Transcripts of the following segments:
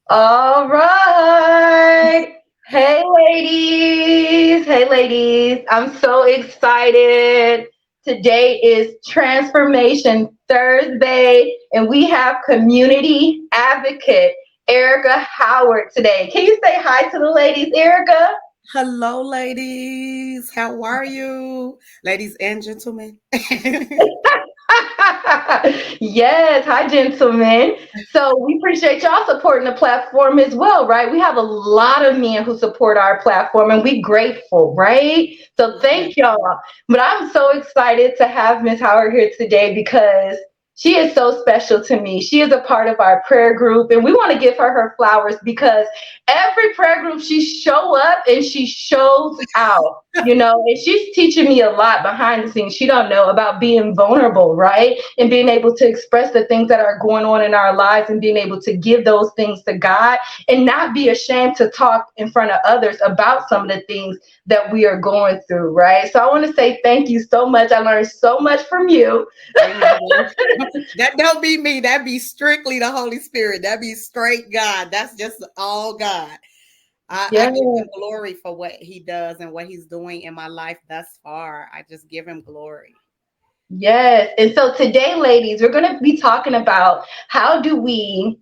All right. Hey, ladies. Hey, ladies. I'm so excited. Today is Transformation Thursday, and we have community advocate Ericka Howard today. Can you say hi to the ladies, Ericka? Hello, ladies. How are you? Ladies and gentlemen. Yes, hi, gentlemen. So we appreciate y'all supporting the platform as well, right? We have a lot of men who support our platform, and we grateful, right? So Yeah. thank y'all. But I'm so excited to have Miss Howard here today because she is so special to me. She is a part of our prayer group, and we want to give her flowers because every prayer group she show up and she shows out. And she's teaching me a lot behind the scenes. She don't know about being vulnerable, right? And being able to express the things that are going on in our lives and being able to give those things to God and not be ashamed to talk in front of others about some of the things that we are going through, right? So I want to say thank you so much. I learned so much from you. Amen. That don't be me. That be strictly the Holy Spirit. That be straight God. That's just all God. I Yeah. give him glory for what he does and what he's doing in my life thus far. I just give him glory. Yes. And so today, ladies, we're going to be talking about how do we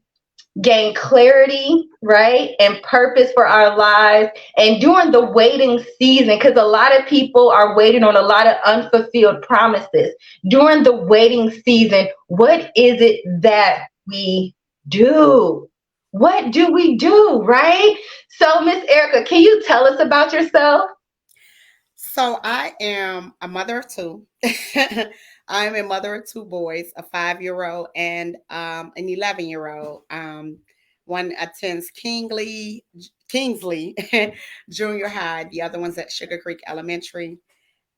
gain clarity, right, and purpose for our lives, and during the waiting season, because a lot of people are waiting on a lot of unfulfilled promises. During the waiting season, what is it that we do? What do we do, right? So, Miss Ericka, can you tell us about yourself? So I am a mother of two. I'm a mother of two boys, a 5-year-old and an 11-year-old. One attends Kingsley Junior High. The other one's at Sugar Creek Elementary.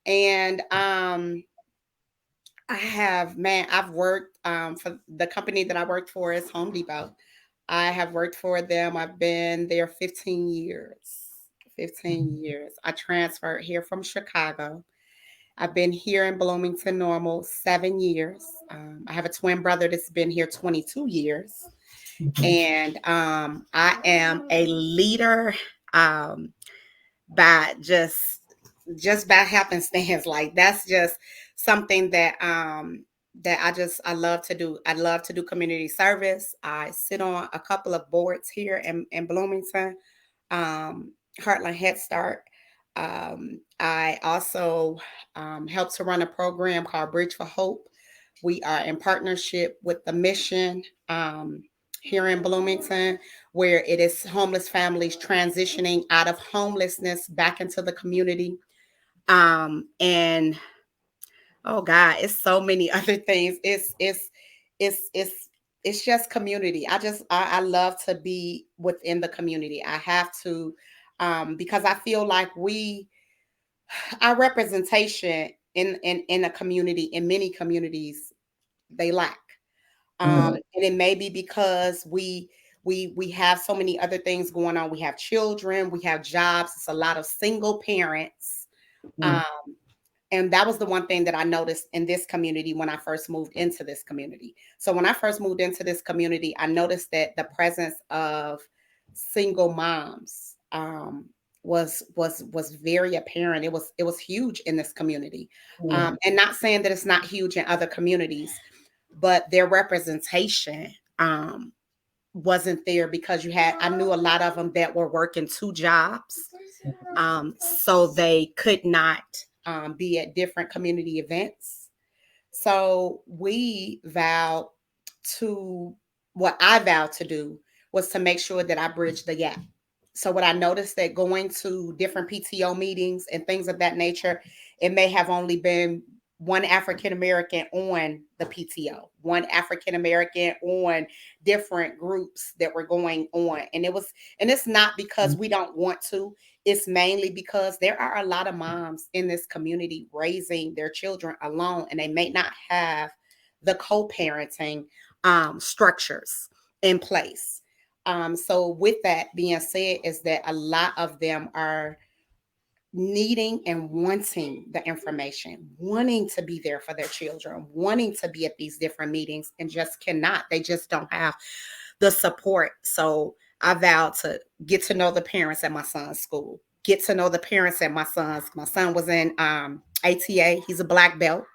And I've worked for the company that I worked for is Home Depot. I have worked for them. I've been there 15 years. 15 years. I transferred here from Chicago. I've been here in Bloomington Normal 7 years. I have a twin brother that's been here 22 years. And I am a leader um, by just by happenstance. Like that's just something that I love to do. I love to do community service. I sit on a couple of boards here in Bloomington, Heartland Head Start. I also help to run a program called Bridge for Hope. We are in partnership with the mission here in Bloomington, where it is homeless families transitioning out of homelessness back into the community. And oh God, it's so many other things. It's just community. I love to be within the community. I have to because I feel like our representation in a community, in many communities, they lack. Mm, And it may be because we have so many other things going on. We have children, we have jobs. It's a lot of single parents. mm, Um, and that was the one thing that I noticed in this community when I first moved into this community. So when I first moved into this community, I noticed that the presence of single moms was very apparent. It was huge in this community, mm, and not saying that it's not huge in other communities, but their representation wasn't there because I knew a lot of them that were working two jobs, so they could not be at different community events. So we vowed to, what I vowed to do was to make sure that I bridged the gap. So what I noticed that going to different PTO meetings and things of that nature, it may have only been one African American on the PTO, one African American on different groups that were going on. And it's not because we don't want to, it's mainly because there are a lot of moms in this community raising their children alone, and they may not have the co-parenting structures in place. So with that being said, is that a lot of them are needing and wanting the information, wanting to be there for their children, wanting to be at these different meetings, and just cannot. They just don't have the support. So I vowed to get to know the parents at my son's school, get to know the parents at my son was in ATA. He's a black belt,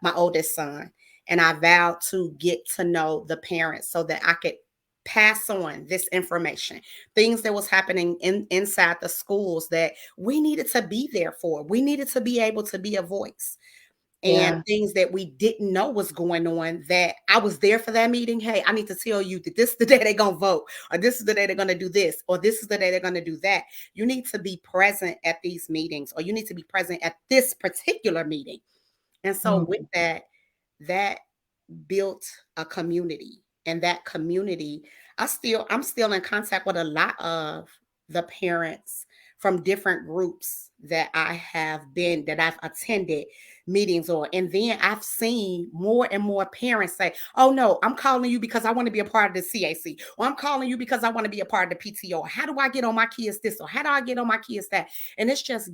my oldest son. And I vowed to get to know the parents so that I could pass on this information, things that was happening inside the schools that we needed to be there for. We needed to be able to be a voice, and Yeah. things that we didn't know was going on, that I was there for that meeting. Hey, I need to tell you that this is the day they're going to vote, or this is the day they're going to do this, or this is the day they're going to do that. You need to be present at these meetings, or you need to be present at this particular meeting. And so with Mm. that built a community, and that community, I'm still in contact with a lot of the parents from different groups that I've attended meetings on. And then I've seen more and more parents say, oh no, I'm calling you because I want to be a part of the CAC, or I'm calling you because I want to be a part of the PTO. How do I get on my kids this, or how do I get on my kids that? And it's just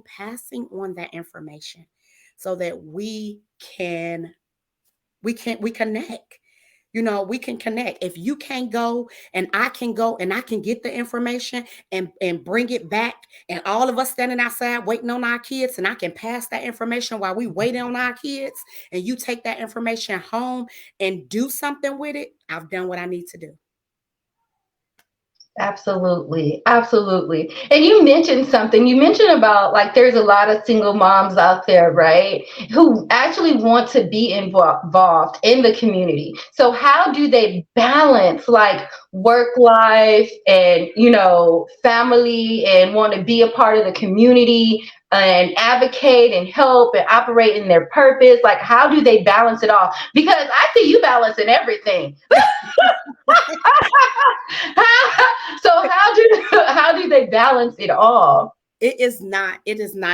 passing on that information so that we connect. We can connect. If you can't go and I can go and I can get the information and bring it back, and all of us standing outside waiting on our kids, and I can pass that information while we wait on our kids, and you take that information home and do something with it, I've done what I need to do. Absolutely. Absolutely. And you mentioned something. You mentioned about like there's a lot of single moms out there, right? Who actually want to be involved in the community. So how do they balance like work life and, family, and want to be a part of the community and advocate and help and operate in their purpose? Like how do they balance it all? Because I see you balancing everything. So how do they balance it all? It is not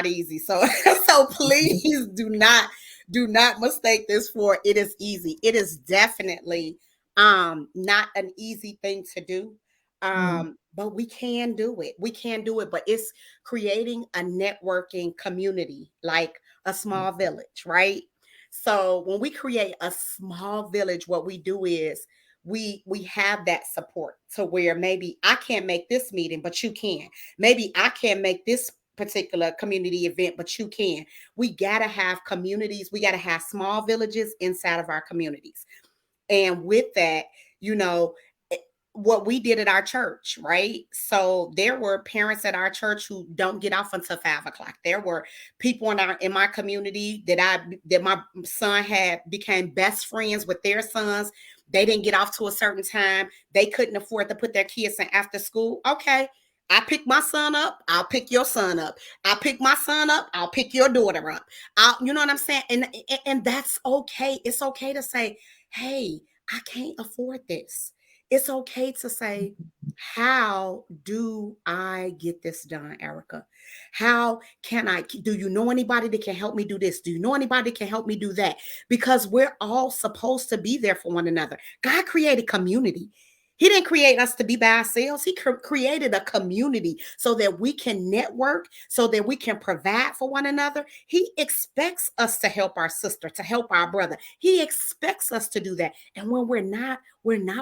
easy. So so please do not mistake this for it is easy. It is definitely not an easy thing to do. Mm. But we can do it. We can do it, but it's creating a networking community, like a small village, right? So when we create a small village, what we do is we have that support to where maybe I can't make this meeting, but you can. Maybe I can't make this particular community event, but you can. We got to have communities. We got to have small villages inside of our communities. And with that, you know, eh, what we did at our church, right? So there were parents at our church who don't get off until 5 o'clock. There were people in my community that my son had became best friends with their sons. They didn't get off to a certain time. They couldn't afford to put their kids in after school. Okay. I pick my son up, I'll pick your son up. I pick my son up, I'll pick your daughter up. You know what I'm saying? And that's okay. It's okay to say, hey, I can't afford this. It's okay to say, how do I get this done, Ericka? How can I? Do you know anybody that can help me do this? Do you know anybody that can help me do that? Because we're all supposed to be there for one another. God created community. He didn't create us to be by ourselves. He created a community so that we can network, so that we can provide for one another. He expects us to help our sister, to help our brother. He expects us to do that. And when we're not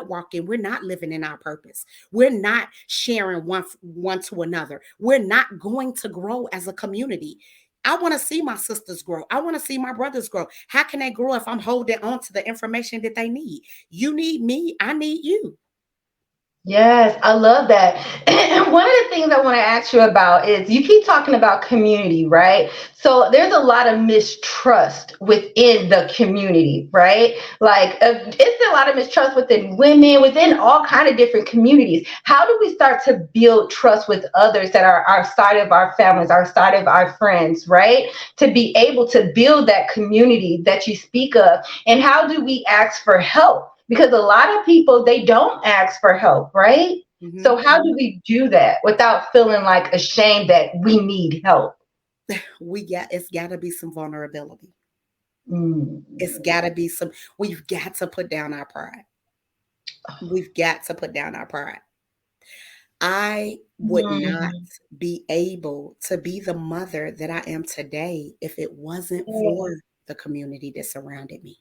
walking, we're not living in our purpose. We're not sharing one to another. We're not going to grow as a community. I want to see my sisters grow. I want to see my brothers grow. How can they grow if I'm holding on to the information that they need? You need me. I need you. Yes, I love that. And one of the things I want to ask you about is you keep talking about community, right? So there's a lot of mistrust within the community, right? Like it's a lot of mistrust within women, within all kind of different communities. How do we start to build trust with others that are outside of our families, outside of our friends, right? To be able to build that community that you speak of. And how do we ask for help? Because a lot of people, they don't ask for help, right? So Mhm. how do we do that without feeling like ashamed that we need help? It's got to be some vulnerability. It's Mm. got to be some. We've got to put down our pride. We've got to put down our pride. I would not Mm. be able to be the mother that I am today if it wasn't Yeah. for the community that surrounded me.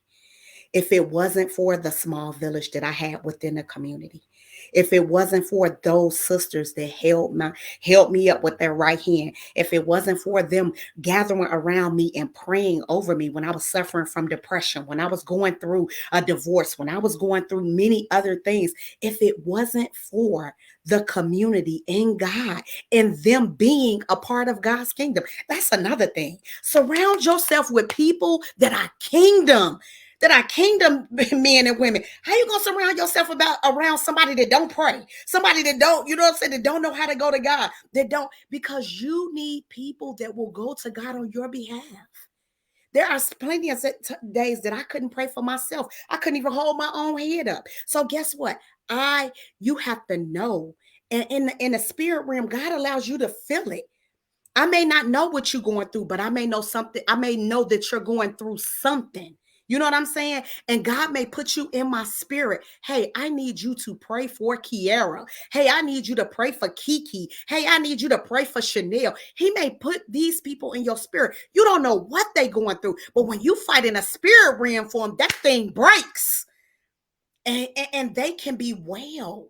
if it wasn't for the small village that I had within the community, if it wasn't for those sisters that held me up with their right hand, if it wasn't for them gathering around me and praying over me when I was suffering from depression, when I was going through a divorce, when I was going through many other things, if it wasn't for the community in God and them being a part of God's kingdom, that's another thing. Surround yourself with people that are kingdom men and women. How you gonna surround yourself around somebody that don't pray, somebody that don't, you know what I'm saying, that don't know how to go to God, that don't, because you need people that will go to God on your behalf. There are plenty of days that I couldn't pray for myself. I couldn't even hold my own head up. So guess what? You have to know, and in the spirit realm, God allows you to feel it. I may not know what you're going through, but I may know something. I may know that you're going through something. You know what I'm saying? And God may put you in my spirit. Hey, I need you to pray for Kiara. Hey, I need you to pray for Kiki. Hey, I need you to pray for Chanel. He may put these people in your spirit. You don't know what they're going through, but when you fight in a spirit realm for them, that thing breaks. And they can be well.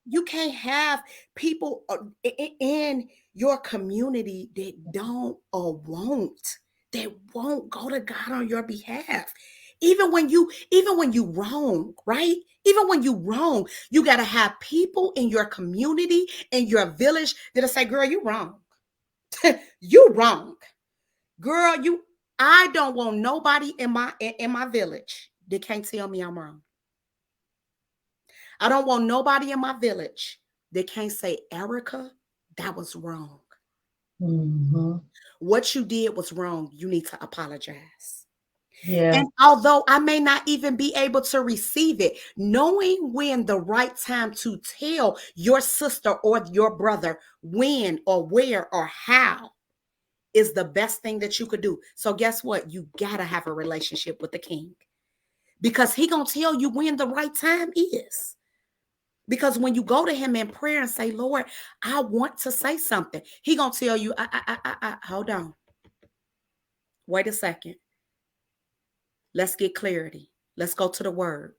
You can't have people in your community that don't or won't. They won't go to God on your behalf. Even when you wrong, right? Even when you wrong, you got to have people in your community, in your village that'll say, girl, you wrong. You wrong. Girl, I don't want nobody in my village that can't tell me I'm wrong. I don't want nobody in my village that can't say, Ericka, that was wrong. Mm-hmm. What you did was wrong. You need to apologize. Yeah. And although I may not even be able to receive it, knowing when the right time to tell your sister or your brother when or where or how is the best thing that you could do. So guess what? You got to have a relationship with the King, because he going to tell you when the right time is. Because when you go to him in prayer and say, Lord, I want to say something, he going to tell you, hold on. Wait a second. Let's get clarity. Let's go to the word.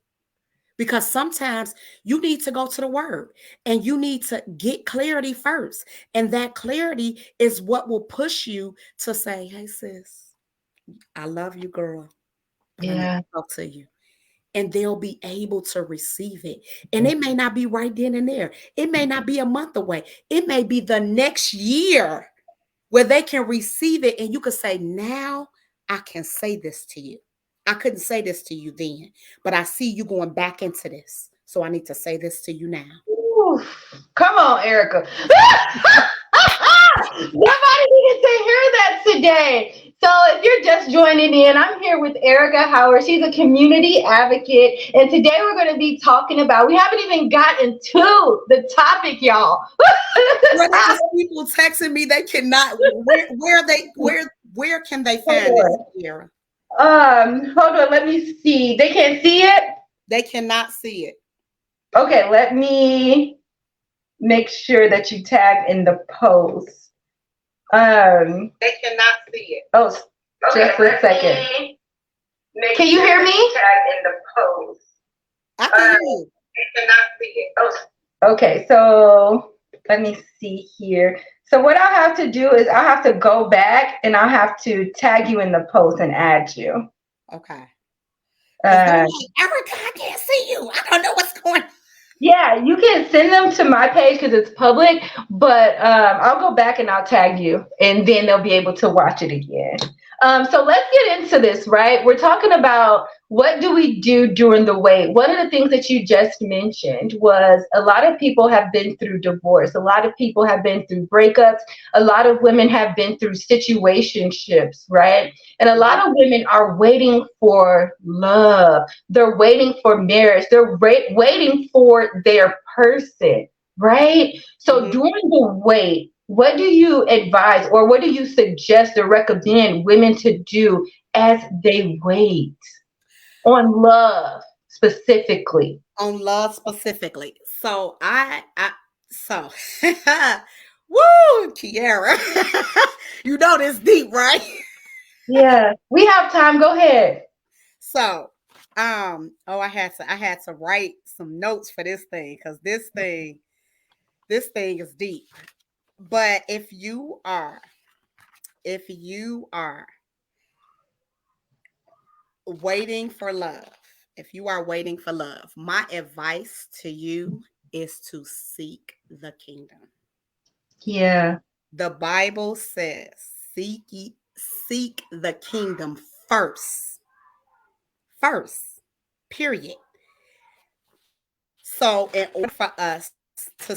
Because sometimes you need to go to the word and you need to get clarity first. And that clarity is what will push you to say, hey, sis, I love you, girl, but I need to talk to you. And they'll be able to receive it. And it may not be right then and there. It may not be a month away. It may be the next year where they can receive it. And you can say, now I can say this to you. I couldn't say this to you then, but I see you going back into this. So I need to say this to you now. Ooh, come on, Ericka. Nobody needed to hear that today. So if you're just joining in, I'm here with Ericka Howard. She's a community advocate. And today we're going to be talking about, we haven't even gotten to the topic, y'all. People texting me, they cannot, where can they find this here? Hold on, let me see. They can't see it? They cannot see it. Okay, let me make sure that you tag in the post. They cannot see it. Oh, just a second. Can you hear me? Tag in the post. I can hear you. They cannot see it. Oh. Okay, so let me see here. So what I'll have to do is I'll have to go back and I'll have to tag you in the post and add you. Okay. Ericka, I can't see you. I don't know what's going on. Yeah, you can send them to my page because it's public, but I'll go back and I'll tag you, and then they'll be able to watch it again. So let's get into this, right? We're talking about what do we do during the wait. One of the things that you just mentioned was a lot of people have been through divorce. A lot of people have been through breakups. A lot of women have been through situationships, right? And a lot of women are waiting for love. They're waiting for marriage. They're waiting for their person, right? So during the wait, what do you advise or what do you suggest or recommend women to do as they wait on love specifically? On love specifically. So woo, Kiara. You know this deep, right? Yeah, we have time. Go ahead. So, I had to write some notes for this thing because this thing is deep. But if you are waiting for love, if you are waiting for love, my advice to you is to seek the kingdom. Yeah. The Bible says, seek the kingdom first. First. Period. So in order for us to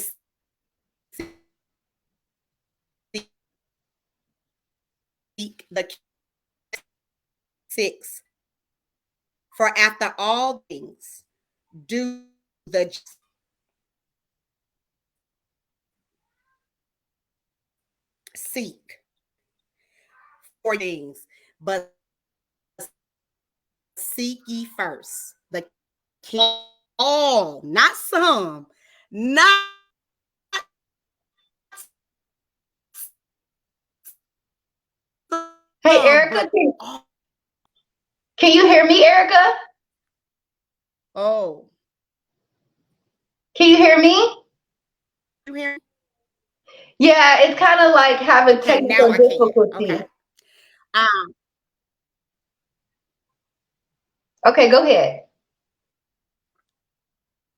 seek the 6, for after all things, do the seek for things, but seek ye first the kingdom, all, not some, not Hey, some, Erica, but all. can you hear me, Erica? Oh, Can you hear me? you hear? Yeah, it's kind of like having Okay, now technical I can. difficulties. Okay. Um, Okay, go ahead.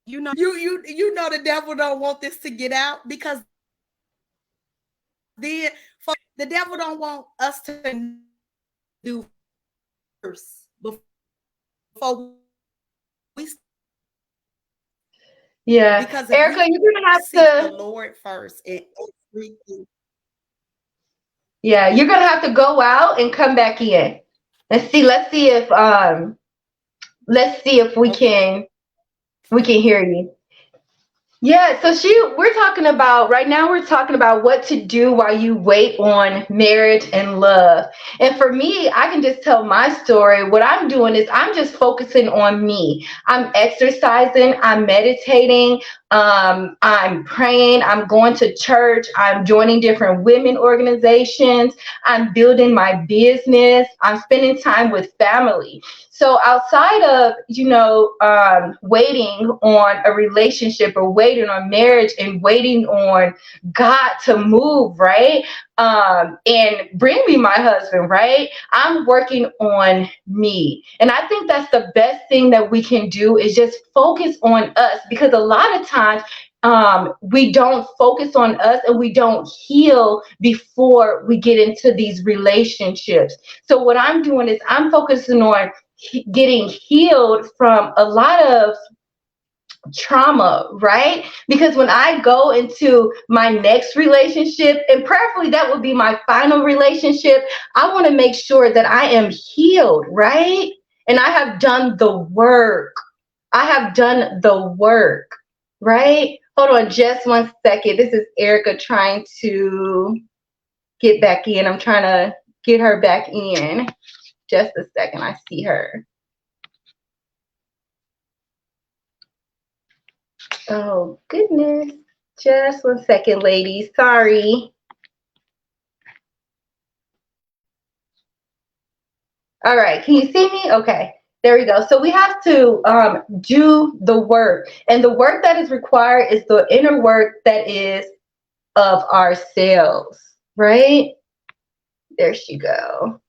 you know the devil don't want this to get out because then the devil don't want us to do first before we, Yeah, because if Erica, we you're gonna have seek the to. Lord first and everything. Yeah, you're gonna have to go out and come back in. Let's see if we can hear you. Yeah, so we're talking about right now, we're talking about what to do while you wait on marriage and love. And for me, I can just tell my story. What I'm doing is I'm just focusing on me. I'm exercising, I'm meditating, I'm praying, I'm going to church, I'm joining different women organizations, I'm building my business, I'm spending time with family. So outside of, waiting on a relationship or waiting on marriage and waiting on God to move, right? And bring me my husband, right? I'm working on me. And I think that's the best thing that we can do is just focus on us, because a lot of times we don't focus on us and we don't heal before we get into these relationships. So what I'm doing is I'm focusing on getting healed from a lot of trauma, right? Because when I go into my next relationship, and prayerfully that would be my final relationship, I want to make sure that I am healed, right? And I have done the work. I have done the work, right? Hold on just one second. This is Erica trying to get back in. I'm trying to get her back in. Just a second. I see her. Oh, goodness. Just one second, ladies. Sorry. All right. Can you see me? Okay. There we go. So we have to do the work. And the work that is required is the inner work that is of ourselves, right? There she go.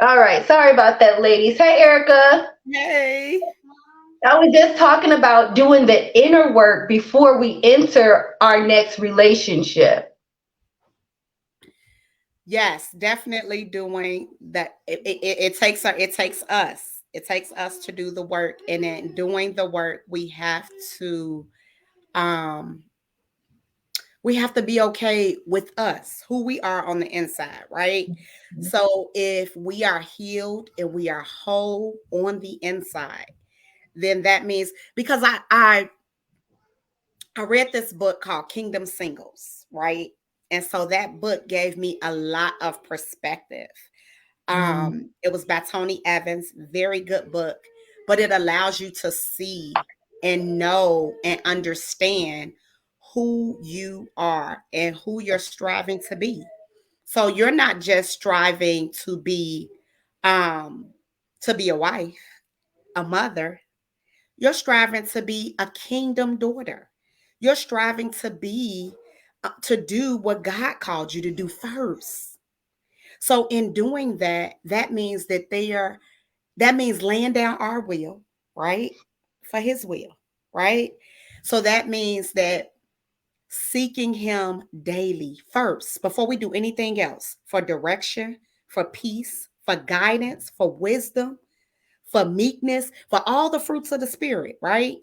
All right. Sorry about that, ladies. Hey, Erica. Hey. I was just talking about doing the inner work before we enter our next relationship. Yes, definitely doing that. It takes us to do the work, and then doing the work, to um we have to be okay with us, who we are on the inside, right? So if we are healed and we are whole on the inside, then that means, because I read this book called Kingdom Singles, right? And so that book gave me a lot of perspective. It was by Tony Evans, very good book, but it allows you to see and know and understand who you are and who you're striving to be. So you're not just striving to be um to be a wife, a mother. You're striving to be a kingdom daughter. You're striving to be, to do what God called you to do first. So in doing that, that means laying down our will, right? For his will, right? So that means that seeking him daily first before we do anything else, for direction, for peace, for guidance, for wisdom, for meekness, for all the fruits of the spirit, right?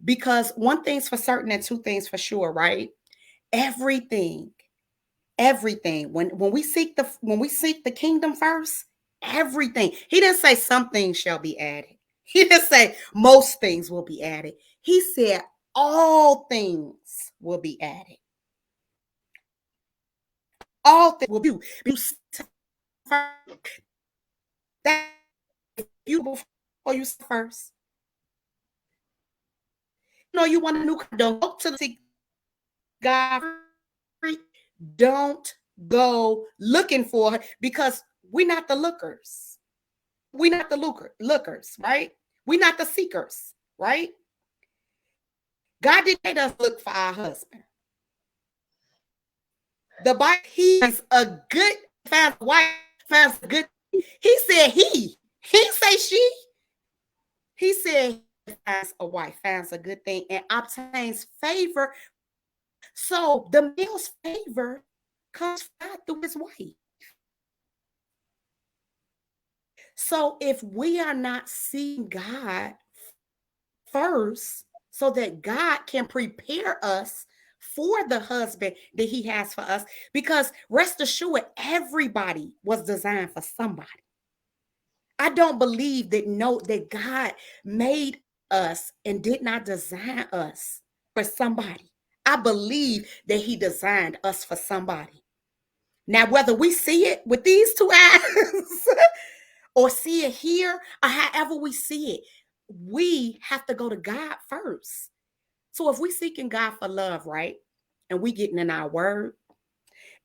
Because one thing's for certain and two things for sure, right? Everything, everything. When we seek the kingdom first, everything. He didn't say some things shall be added. He didn't say most things will be added. He said all things will be added. All things will be. That you before you first. You know you want a new car. Don't go to the God. Don't go looking for her because we're not the lookers. We're not the lookers, right? We're not the seekers, right? God didn't make us look for our husband. The Bible, he is a good, finds a wife, finds a good. He said he. He say she. He said he finds a wife, finds a good thing, and obtains favor. So the male's favor comes through his wife. So if we are not seeing God first, so that God can prepare us for the husband that he has for us, because rest assured, everybody was designed for somebody. I don't believe that God made us and did not design us for somebody. I believe that he designed us for somebody. Now, whether we see it with these two eyes or see it here or however we see it, we have to go to God first. So if we seeking God for love, right? And we getting in our word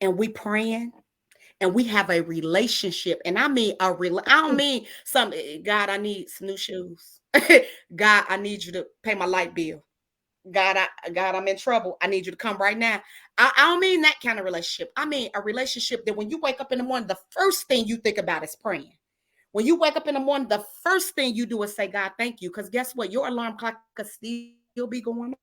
and we praying and we have a relationship. And I mean I don't mean some God, I need some new shoes. God, I need you to pay my light bill. God, I'm in trouble. I need you to come right now. I don't mean that kind of relationship. I mean a relationship that when you wake up in the morning, the first thing you think about is praying. When you wake up in the morning, the first thing you do is say, God, thank you. Because guess what? Your alarm clock could still be going on.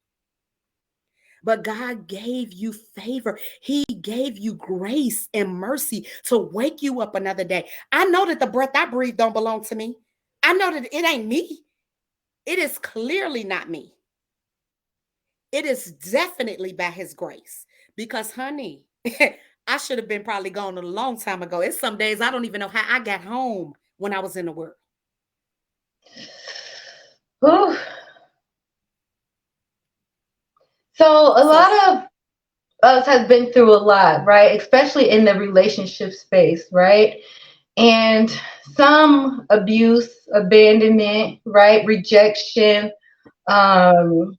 But God gave you favor. He gave you grace and mercy to wake you up another day. I know that the breath I breathe don't belong to me. I know that it ain't me. It is clearly not me. It is definitely by his grace. Because, honey, I should have been probably gone a long time ago. It's some days I don't even know how I got home when I was in the world. Whew. So a lot of us has been through a lot, right? Especially in the relationship space, right? And some abuse, abandonment, right? Rejection, um,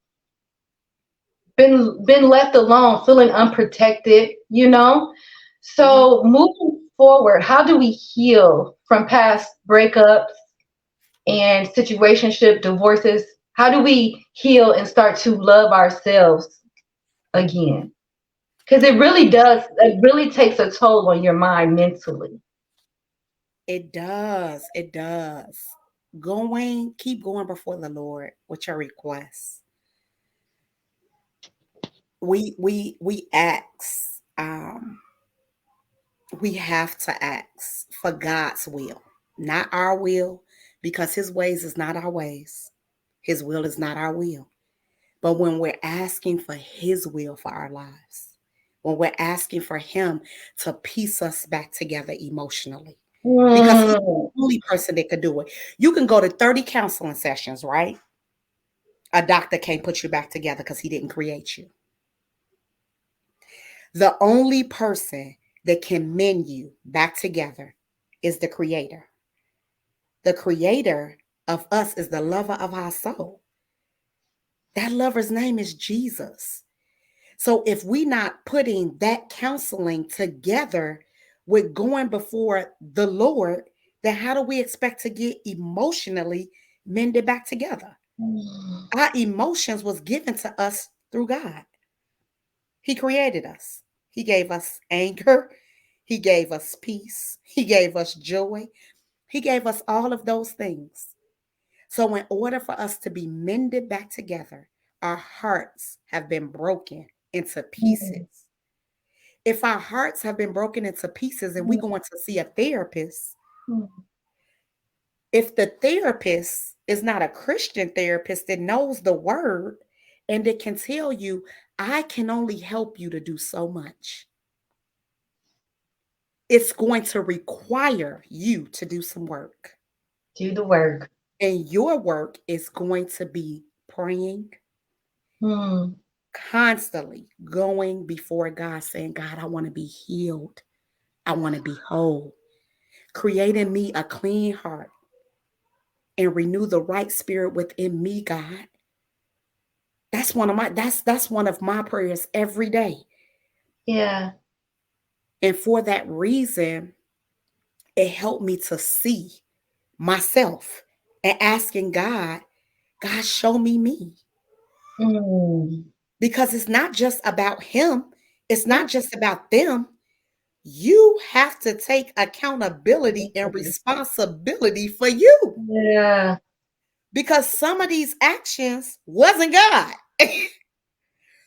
been left alone, feeling unprotected, you know? So moving forward, how do we heal from past breakups and situationship divorces? How do we heal and start to love ourselves again? Because it really takes a toll on your mind mentally. It does. It does. Keep going before the Lord with your requests. We ask. We have to ask for God's will, not our will, because his ways is not our ways. His will is not our will. But when we're asking for his will for our lives, when we're asking for him to piece us back together emotionally, because he's the Mm. only person that could do it. You can go to 30 counseling sessions, right? A doctor can't put you back together because he didn't create you. The only person that can mend you back together is the creator. The creator of us is the lover of our soul. That lover's name is Jesus. So if we not putting that counseling together with going before the Lord, then how do we expect to get emotionally mended back together? Mm. Our emotions was given to us through God. He created us. He gave us anger. He gave us peace. He gave us joy. He gave us all of those things. So, in order for us to be mended back together, our hearts have been broken into Mm. pieces. If our hearts have been broken into pieces and we Mm. going to see a therapist, Mm. if the therapist is not a Christian therapist that knows the word and it can tell you, I can only help you to do so much, it's going to require you to do some work. Do the work. And your work is going to be praying, Mm. constantly going before God, saying, God, I want to be healed. I want to be whole. Create in me a clean heart and renew the right spirit within me, God. That's one of my prayers every day. Yeah. And for that reason, it helped me to see myself and asking God, God, show me me. Mm. Because it's not just about him, it's Yeah. not just about them. You have to take accountability and responsibility for you, Yeah. because some of these actions wasn't God.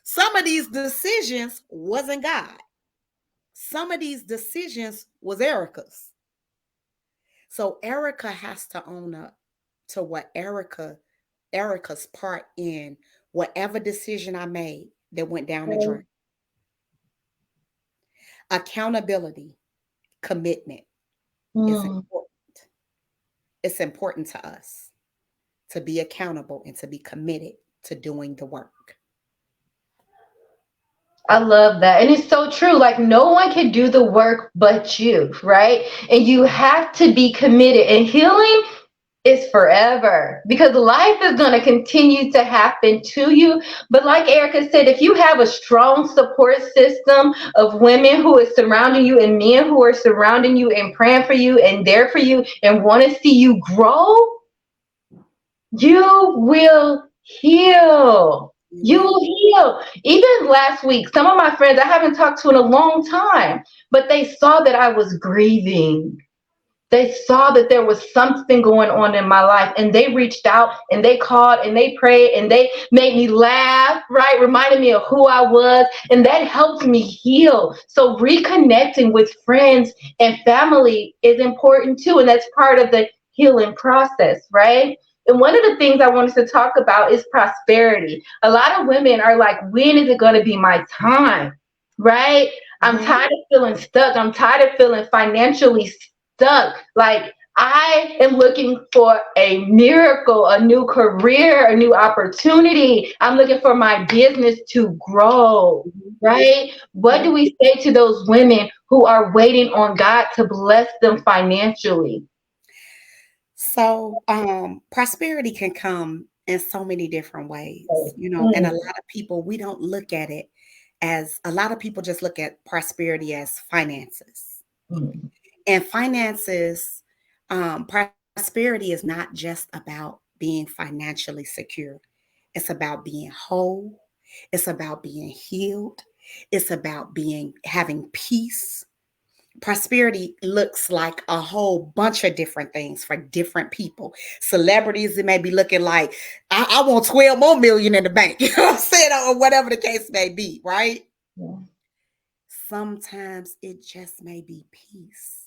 Some of these decisions wasn't God. Some of these decisions was Ericka's. So Ericka has to own up to what Ericka's part in whatever decision I made that went down the drain. Accountability, commitment is Mm. important. It's important to us to be accountable and to be committed to doing the work. I love that. And it's so true. Like, no one can do the work but you, right? And you have to be committed. And healing is forever because life is going to continue to happen to you. But like Ericka said, if you have a strong support system of women who is surrounding you and men who are surrounding you and praying for you and there for you and want to see you grow, you will heal. You You will. will heal. Even last week, some of my friends I haven't talked to in a long time, but they saw that I was grieving. They saw that there was something going on in my life, and they reached out and they called and they prayed and they made me laugh, right? Reminded me of who I was, and that helped me heal. So reconnecting with friends and family is important too, and that's part of the healing process, right? And one of the things I wanted to talk about is prosperity. A lot of women are like, when is it going to be my time? Right? I'm Mhm. tired of feeling stuck. I'm tired of feeling financially stuck. Like, I am looking for a miracle, a new career, a new opportunity. I'm looking for my business to grow, Mhm. right? What Mhm. do we say to those women who are waiting on God to bless them financially? So, prosperity can come in so many different ways, and a Mm. lot of people, we don't look at it as a lot of people just look at prosperity as finances. Mm. And finances, prosperity is not just about being financially secure. It's about being whole. It's about being healed. It's about having peace. Prosperity looks like a whole bunch of different things for different people. Celebrities, it may be looking like, I want 12 more million in the bank, you know what I'm saying? Or whatever the case may be, right? Yeah. Sometimes it just may be peace.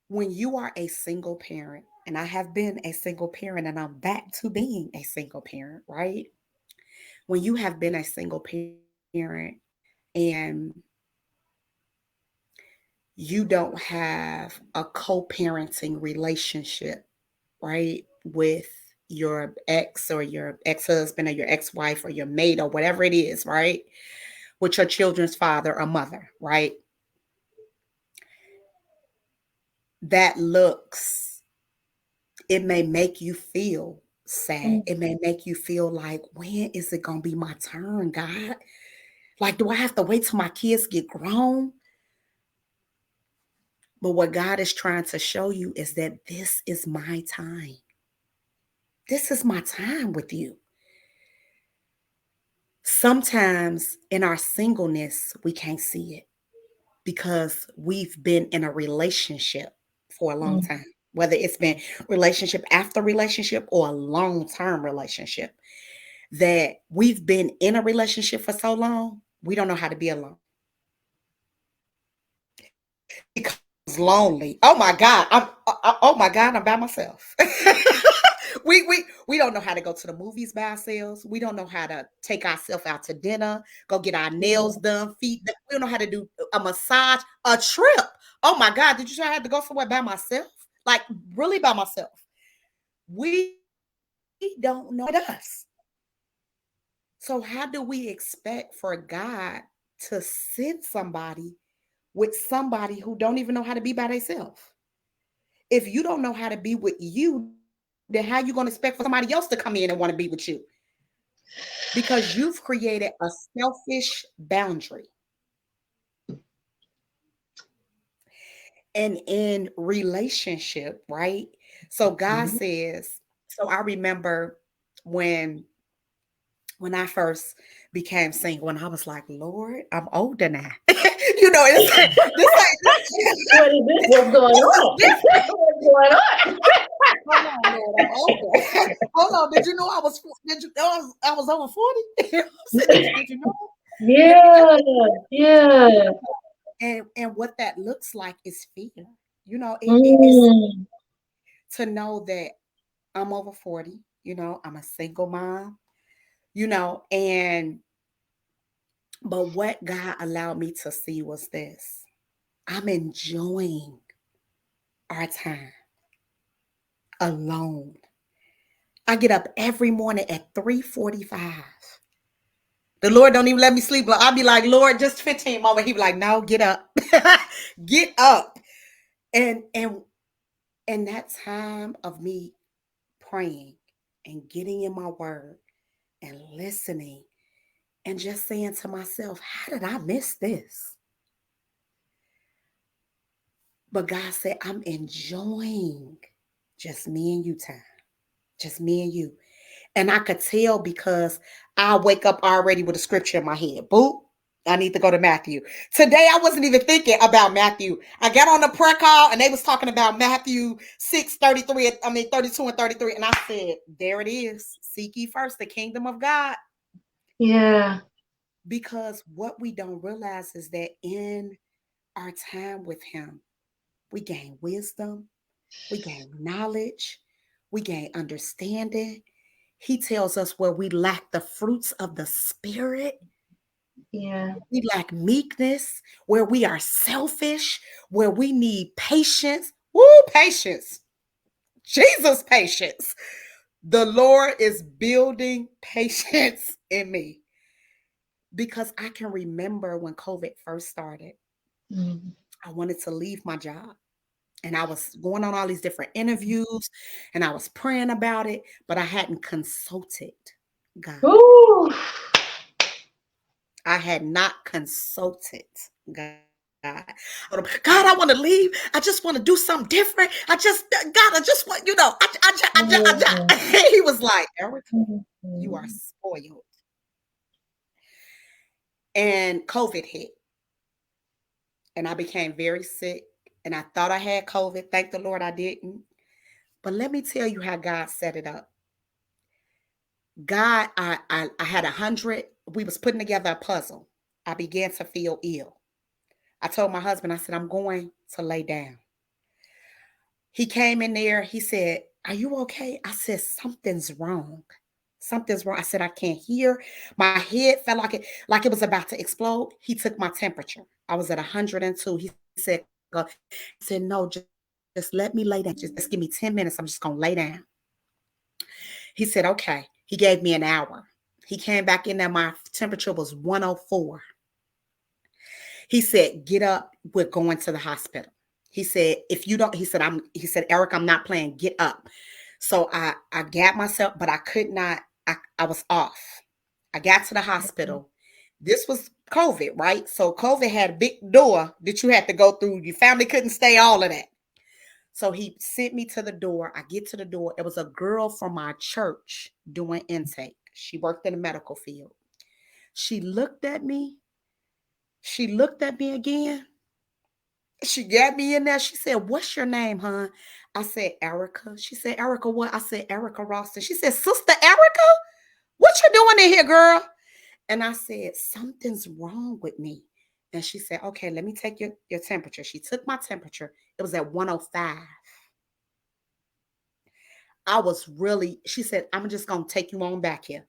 When you are a single parent, and I have been a single parent and I'm back to being a single parent, right? When you have been a single parent and you don't have a co-parenting relationship, right, with your ex or your ex-husband or your ex-wife or your mate or whatever it is, right, with your children's father or mother, right, that looks, it may make you feel sad. Mm. It may make you feel like, when is it going to be my turn, God? Like, do I have to wait till my kids get grown? But what God is trying to show you is that this is my time. This is my time with you. Sometimes in our singleness, we can't see it because we've been in a relationship for a long Mm. time, whether it's been relationship after relationship or a long-term relationship, that we've been in a relationship for so long, we don't know how to be alone. It's lonely. Oh my God. Oh my God, I'm by myself. We don't know how to go to the movies by ourselves. We don't know how to take ourselves out to dinner, go get our nails done, feet done. We don't know how to do a massage, a trip. Oh my God, did you say I had to go somewhere by myself? Like really by myself. We don't know us. So how do we expect for God to send somebody with somebody who don't even know how to be by themselves? If you don't know how to be with you, then how you going to expect for somebody else to come in and want to be with you? Because you've created a selfish boundary. And in relationship, right? So God says, so I remember when I first became single, and I was like, Lord, I'm older now. It's like, What is this? What's going on? What's going on? hold on, Lord, I'm older. Hold on, did you know I was? Did you know I was over 40? Did you know? Yeah, yeah. And what that looks like is fear. It's Mm. to know that I'm over 40. I'm a single mom. And but what God allowed me to see was this: I'm enjoying our time alone. I get up every morning at 3:45. The Lord don't even let me sleep. But I'll be like, Lord, just 15 moments. He be like, no, get up. Get up. And that time of me praying and getting in my word and listening and just saying to myself, how did I miss this? But God said, I'm enjoying just me and you time. Just me and you. And I could tell because I wake up already with a scripture in my head. Boop. I need to go to Matthew. Today, I wasn't even thinking about Matthew. I got on the prayer call and they was talking about Matthew 32 and 33. And I said, there it is. Seek ye first the kingdom of God. Yeah. Because what we don't realize is that in our time with him, we gain wisdom, we gain knowledge, we gain understanding. He tells us where we lack the fruits of the spirit. Yeah. We lack meekness, where we are selfish, where we need patience. Woo, patience. Jesus, patience. The Lord is building patience in me because I can remember when COVID first started, Mm. I wanted to leave my job. And I was going on all these different interviews and I was praying about it, but I hadn't consulted God. Ooh. I had not consulted God. God, I want to leave. I just want to do something different. God, I just want, Mm. He was like, Ericka, you are Mm. spoiled. And COVID hit and I became very sick and I thought I had COVID. Thank the Lord I didn't. But let me tell you how God set it up. God, I had 100. We was putting together a puzzle. I began to feel ill. I told my husband, I said, I'm going to lay down. He came in there. He said, are you okay? I said, something's wrong. Something's wrong. I said, I can't hear. My head felt like it was about to explode. He took my temperature. I was at 102. He said, go. He said, no, just let me lay down. Just give me 10 minutes. I'm just going to lay down. He said, okay. He gave me an hour. He came back in there. My temperature was 104. He said, get up. We're going to the hospital. He said, if you don't, he said, Eric, I'm not playing. Get up. So I got myself, but I could not, I was off. I got to the hospital. This was COVID, right? So COVID had a big door that you had to go through. Your family couldn't stay, all of that. So he sent me to the door. I get to the door. It was a girl from my church doing intake. She worked in the medical field. She looked at me. She looked at me again. She got me in there. She said, "What's your name, hon?" I said, "Ericka." She said, "Ericka what?" I said, "Ericka Ralston." She said, "Sister Ericka, what you doing in here, girl?" And I said, "Something's wrong with me." And she said, "Okay, let me take your temperature." She took my temperature. It was at 105. I was really, she said, "I'm just going to take you on back here."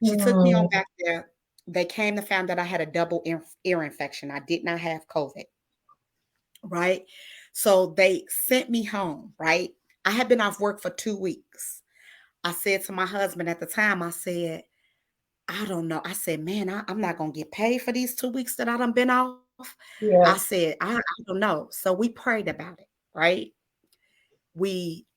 She took me on Mm. back there. They came to find that I had a double ear infection. I did not have COVID, right? So they sent me home, right? I had been off work for 2 weeks. I said to my husband at the time, I said, "I don't know." I said, "Man, I'm not going to get paid for these 2 weeks that I done been off." I Yeah. said, I don't know. So we prayed about it, right?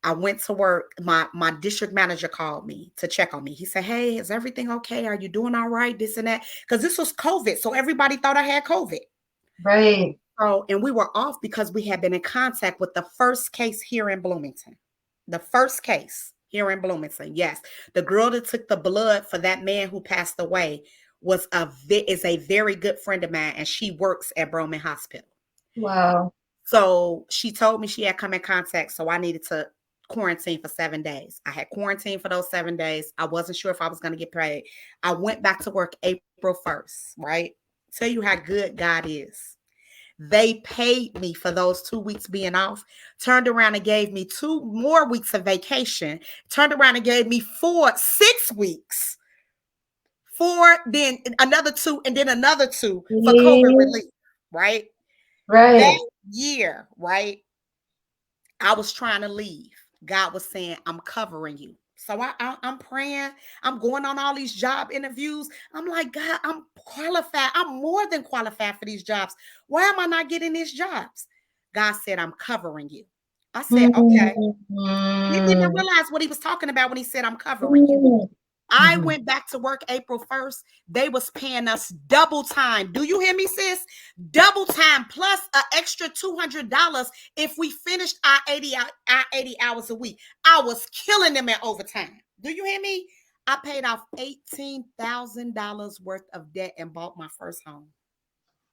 I went to work. My district manager called me to check on me. He said, "Hey, is everything okay? Are you doing all right? This and that." Because this was COVID. So everybody thought I had COVID. Right. So, and we were off because we had been in contact with the first case here in Bloomington. The first case here in Bloomington. Yes. The girl that took the blood for that man who passed away is a very good friend of mine, and she works at Broman Hospital. Wow. So she told me she had come in contact, so I needed to quarantine for 7 days. I had quarantined for those 7 days. I wasn't sure if I was going to get paid. I went back to work April 1st, right? Tell you how good God is. They paid me for those 2 weeks being off, turned around and gave me 2 more weeks of vacation, turned around and gave me 6 weeks, then another 2, and then another 2 for COVID Yeah. relief, right? That Right. year, right? I was trying to leave. God was saying, "I'm covering you." So I'm praying. I'm going on all these job interviews. I'm like, "God, I'm qualified. I'm more than qualified for these jobs. Why am I not getting these jobs?" God said, "I'm covering you." I said, "Okay." Didn't even Mm. realize what he was talking about when he said, "I'm covering you." Mm. I Mhm. went back to work April 1st. They was paying us double time. Do you hear me, sis? Double time plus an extra $200 if we finished our 80 hours a week. I was killing them at overtime. Do you hear me? I paid off $18,000 worth of debt and bought my first home.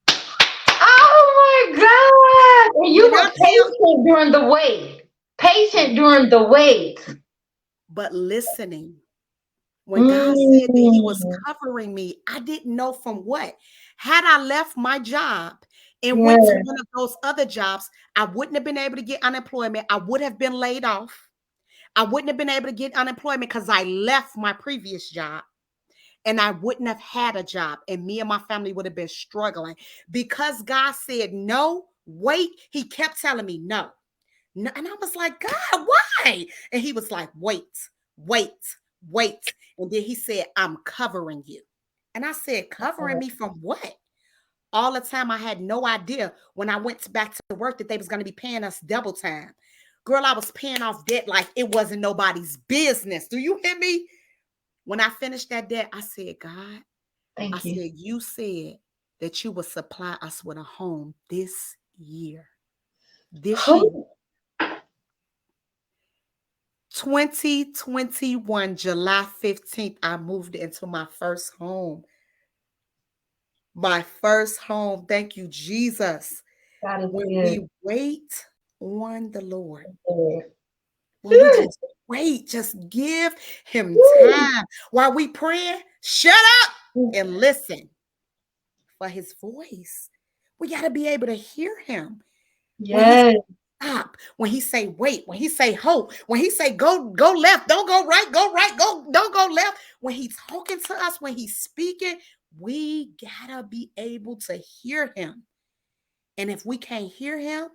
Oh my God. And you When were I tell, patient during the wait. Patient during the wait. but listening. When God said that he was Mm. covering me, I didn't know from what. Had I left my job and went to Yeah. one of those other jobs, I wouldn't have been able to get unemployment. I would have been laid off. I wouldn't have been able to get unemployment because I left my previous job, and I wouldn't have had a job. And me and my family would have been struggling because God said, "No, wait." He kept telling me no. No, and I was like, "God, why?" And he was like, "Wait, wait, wait." And then he said, "I'm covering you." And I said, "Covering me from what?" All the time I had no idea when I went back to work that they was going to be paying us double time. Girl, I was paying off debt like it wasn't nobody's business. Do you hear me? When I finished that debt, I said, "God," I Thank you. said, "You said that you would supply us with a home this year. This year." Oh, 2021, July 15th, I moved into my first home. My first home. Thank you, Jesus. God is When good. we wait on the Lord, Good. when we just wait, just give him Woo. time while we pray, shut up and listen for his voice. We got to be able to hear him. When he Yes. stop, when he say wait, when he say hope, when he say go left, don't go right, don't go left. When he's talking to us, when he's speaking, we gotta be able to hear him. And if we can't hear him,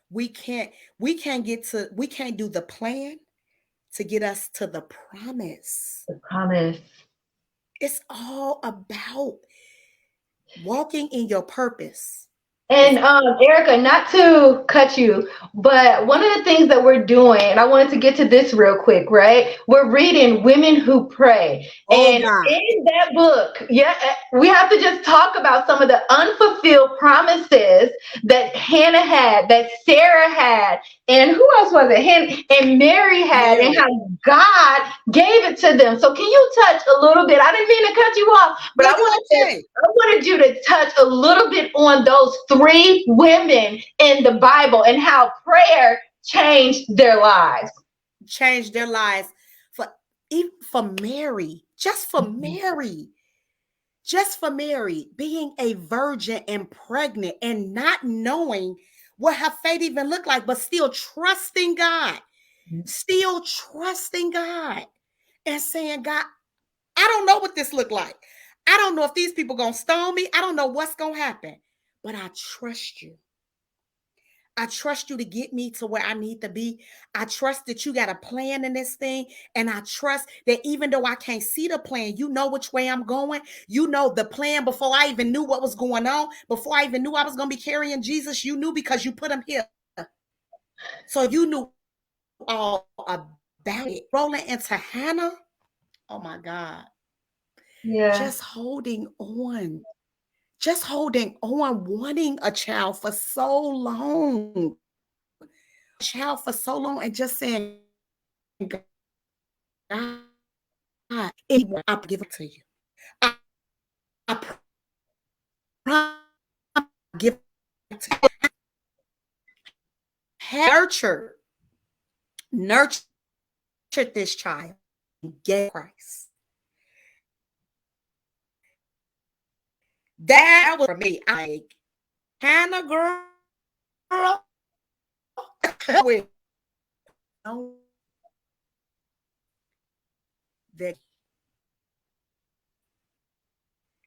we can't we can't do the plan to get us to the promise. The promise. It's all about walking in your purpose. And Ericka, not to cut you, but one of the things that we're doing, and I wanted to get to this real quick, right? We're reading Women Who Pray. Oh And God. in that book, yeah, we have to just talk about some of the unfulfilled promises that Hannah had, that Sarah had, and who else was it? And Mary had, and Mary. how God gave it to them. So can you touch a little bit? I didn't mean to cut you off, but No, you okay. I wanted you to touch a little bit on those three women in the Bible and how prayer changed their lives. Changed their lives for even for Mary, just for Mary being a virgin and pregnant and not knowing what her fate even looked like, but still trusting God and saying, God, I don't know what this looked like. I don't know if these people gonna stone me. I don't know what's gonna happen, but I trust you. I trust you to get me to where I need to be. I trust that you got a plan in this thing. And I trust that even though I can't see the plan, you know which way I'm going. You know the plan before I even knew what was going on. Before I even knew I was going to be carrying Jesus, you knew because you put him here. So you knew all about it. Rolling into Hannah. Oh my God. Yeah. Just holding on, wanting a child for so long. And just saying, God, I'll give it to you. I give it to you. Nurtured this child, gave Christ. That was for me. Hannah, girl, with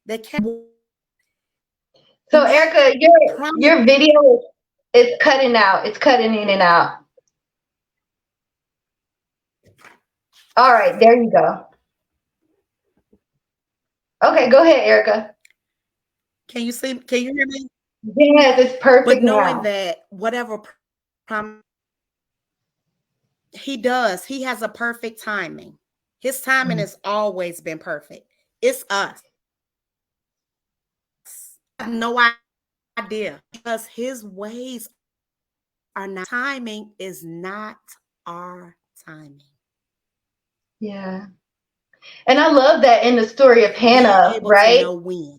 that can't. So Ericka, your video is cutting out. It's cutting in and out. All right, there you go. Okay, go ahead, Ericka. Can you see? Can you hear me? Yes, it's perfect. But knowing now. that whatever promise he does, he has a perfect timing. His timing has always been perfect. It's us. I have no idea because his ways are not. Timing is not our timing. Yeah. And I love that in the story of Hannah, right? To know when.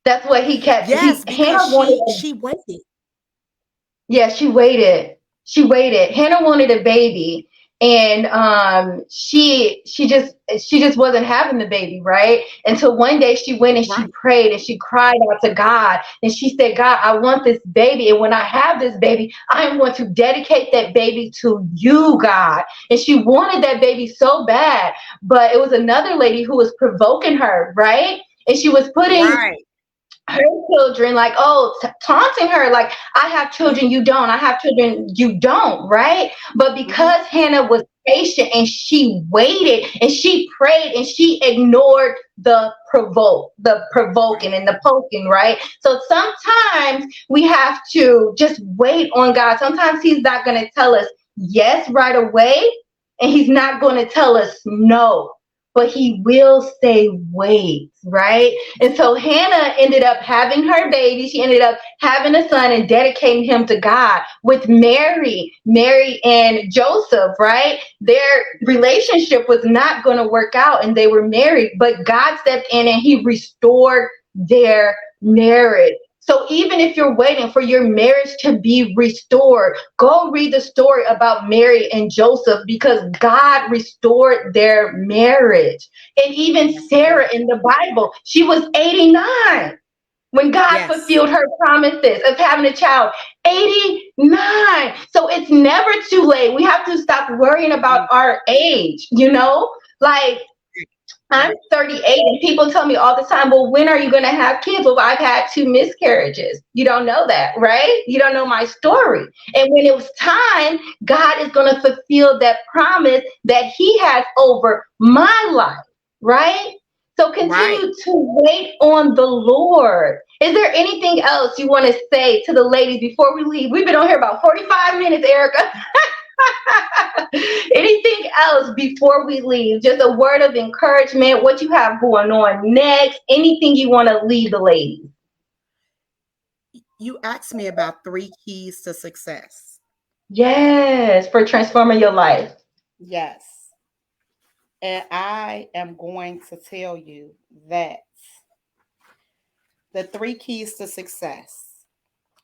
That's what he kept. Yes, because she waited. Yeah, she waited. Hannah wanted a baby, and she just wasn't having the baby, right? Until one day she went and she prayed and she cried out to God and she said, God, I want this baby, and when I have this baby, I am going to dedicate that baby to you, God. And she wanted that baby so bad, but it was another lady who was provoking her, right? And she was putting her children, like, taunting her, like, I have children, you don't. I have children, you don't, right? But because Hannah was patient and she waited and she prayed and she ignored the provoking and the poking, right? So sometimes we have to just wait on God. Sometimes he's not going to tell us yes right away, and he's not going to tell us no, but he will say wait, right? And so Hannah ended up having her baby. She ended up having a son and dedicating him to God. With Mary and Joseph, right? Their relationship was not going to work out and they were married, but God stepped in and he restored their marriage. So even if you're waiting for your marriage to be restored, go read the story about Mary and Joseph, because God restored their marriage. And even Sarah in the Bible, she was 89 when God fulfilled her promises of having a child. 89. So it's never too late. We have to stop worrying about our age, like, I'm 38 and people tell me all the time, well, when are you going to have kids? Well, I've had 2 miscarriages. You don't know that, right? You don't know my story. And when it was time, God is going to fulfill that promise that he has over my life, right? So Right. continue to wait on the Lord. Is there anything else you want to say to the ladies before we leave? We've been on here about 45 minutes, Ericka. Anything else before we leave? Just a word of encouragement, what you have going on next, anything you want to leave the ladies? You asked me about 3 keys to success. Yes, for transforming your life. Yes. And I am going to tell you that the 3 keys to success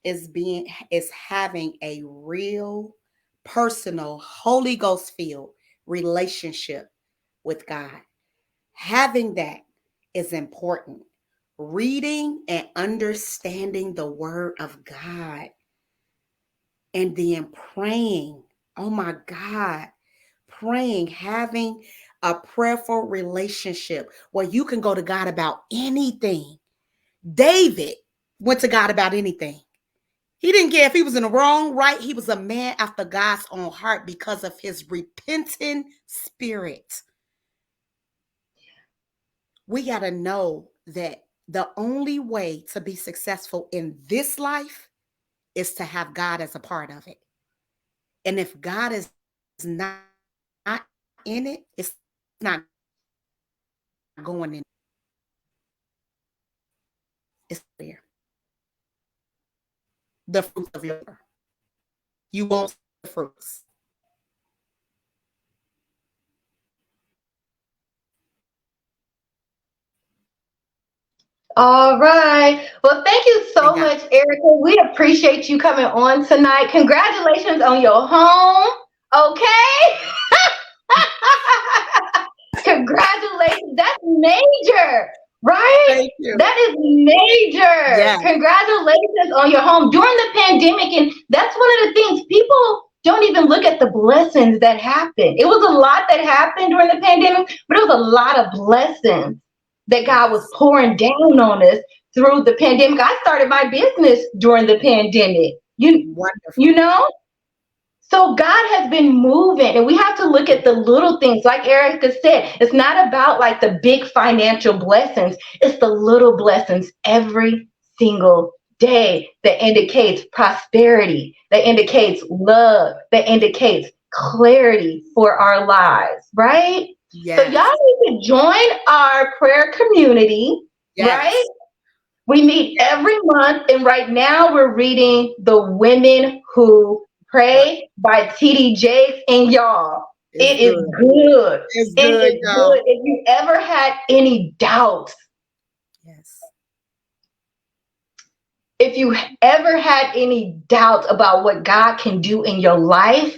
is having a real personal Holy Ghost filled relationship with God. Having that is important. Reading and understanding the word of God, and then praying. Oh my God. Praying, having a prayerful relationship where you can go to God about anything. David went to God about anything. He didn't care if he was in the wrong, right? He was a man after God's own heart because of his repentant spirit. We got to know that the only way to be successful in this life is to have God as a part of it. And if God is not in it, it's not going in. It's there. The fruits of your labor. You won't see the fruits. All right. Well, thank you And so God, much, Ericka. We appreciate you coming on tonight. Congratulations on your home. Okay. Congratulations. That's major, right? thank you. That is major. Yeah, Congratulations on your home during the pandemic. And that's one of the things people don't even look at the blessings that happened. It was a lot that happened during the pandemic, but it was a lot of blessings that God was yes. pouring down on us through the pandemic. I started my business during the pandemic. You Wonderful. know? So God has been moving, and we have to look at the little things. Like Ericka said, it's not about like the big financial blessings. It's the little blessings every single day that indicates prosperity, that indicates love, that indicates clarity for our lives, right? So y'all Yes. need to join our prayer community, right? Yes. We meet every month, and right now we're reading The Women Who Pray by TD Jakes. And y'all, It's it is good. good. It's It good, is y'all. good. If you ever had any doubts, Yes. if you ever had any doubts about what God can do in your life,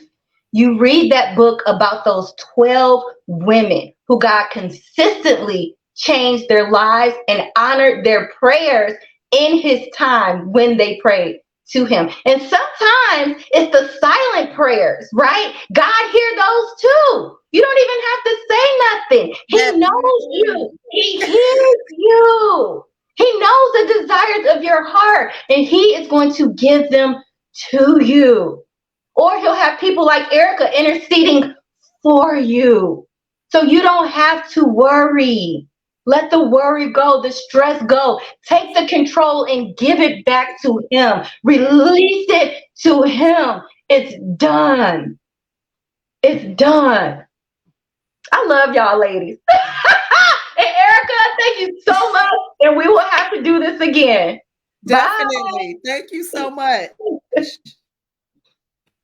you read that book about those 12 women who God consistently changed their lives and honored their prayers in his time when they prayed to him. And sometimes it's the silent prayers, right? God hears those too. You don't even have to say nothing. He That knows you. He hears you. He knows the desires of your heart, and he is going to give them to you. Or he'll have people like Ericka interceding for you. So you don't have to worry. Let the worry go, the stress go. Take the control and give it back to him. Release it to him. It's done. It's done. I love y'all ladies. And Ericka, thank you so much. And we will have to do this again. Bye. definitely. Thank you so much.